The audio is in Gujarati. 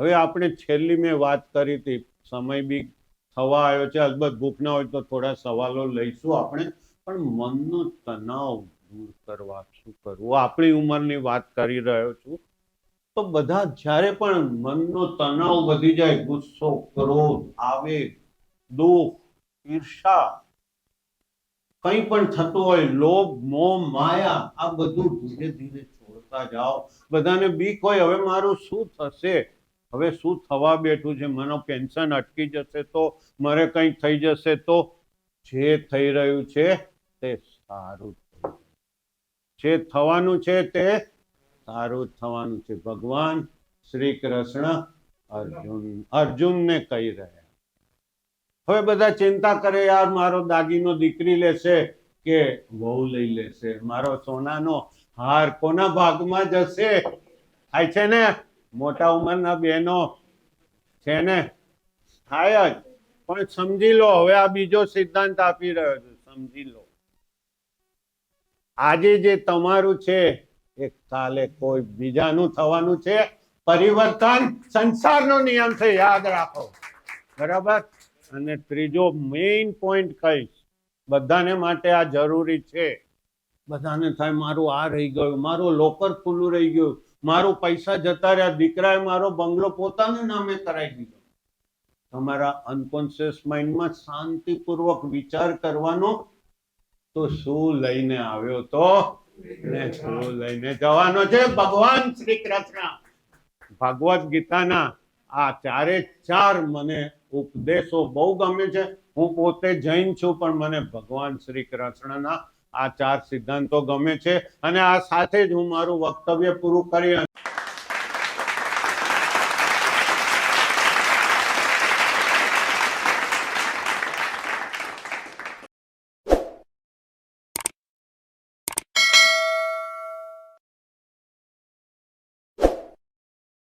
હવે આપણે છેલ્લી મેં વાત કરી હતી, સમય બી થવા આવ્યો છે, અલબત્ત ભૂખ ના હોય તો થોડા સવાલો લઈશું આપણે, પણ મનનો તણાવ દૂર કરવા શું કરવું, આપણી ઉંમરની વાત કરી રહ્યો છું. તો બધા જ્યારે પણ મનનો તણાવ વધી જાય, ગુસ્સો, ક્રોધ, આવેગ, દુઃખ, ઈર્ષા, કંઈ પણ થતું હોય, લોભ, મોહ, માયા, આ બધું ધીરે ધીરે છોડતા જાઓ. બધાને બીક હોય, હવે મારું શું થશે, હવે શું થવા બેઠું છે, મને પેન્શન અટકી જશે તો, મારે કંઈ થઈ જશે તો. જે થઈ રહ્યું છે તે સારું જે થવાનું છે તે સારું થવાનું છે. ભગવાન શ્રી કૃષ્ણ અર્જુનને કહી રહ્યા. હવે બધા ચિંતા કરે, યાર મારો દાગીનો દીકરી લેશે કે વહુ લઈ લેશે, મારો સોનાનો હાર કોના ભાગમાં જશે. થાય છે ને, મોટા ઉંમરના બહેનો છે ને, થાય જ. પણ સમજી લો, હવે આ બીજો સિદ્ધાંત આપી રહ્યો છું, સમજી લો, આજે જે તમારું છે એ કાલે કોઈ બીજાનું થવાનું છે. પરિવર્તન સંસારનો નિયમ છે, યાદ રાખો. બરાબર. અને ત્રીજો મેઇન પોઈન્ટ કહીશ, બધાને માટે આ જરૂરી છે. બધાને થાય મારું આ રહી ગયું, મારું લોકર ખુલ્લું રહી ગયું, મારું પૈસા જતા રહ્યા, દીકરાએ મારો બંગલો પોતાના નામે કરાવી દીધો. તમારા અનકોન્શિયસ માઇન્ડમાં શાંતિપૂર્વક વિચાર કરવાનો, તો શું લઈને આવ્યો તો ને શું લઈને જવાનો છે. ભગવાન શ્રી કૃષ્ણ ભગવદ્ ગીતાના આ ચારે ચાર મને ઉપદેશો બહુ ગમે છે. હું પોતે જૈન છું, પણ મને ભગવાન શ્રી કૃષ્ણના આ ચાર સિદ્ધાંતો ગમે છે. અને આ સાથે જ હું મારું વક્તવ્ય પૂરું કરી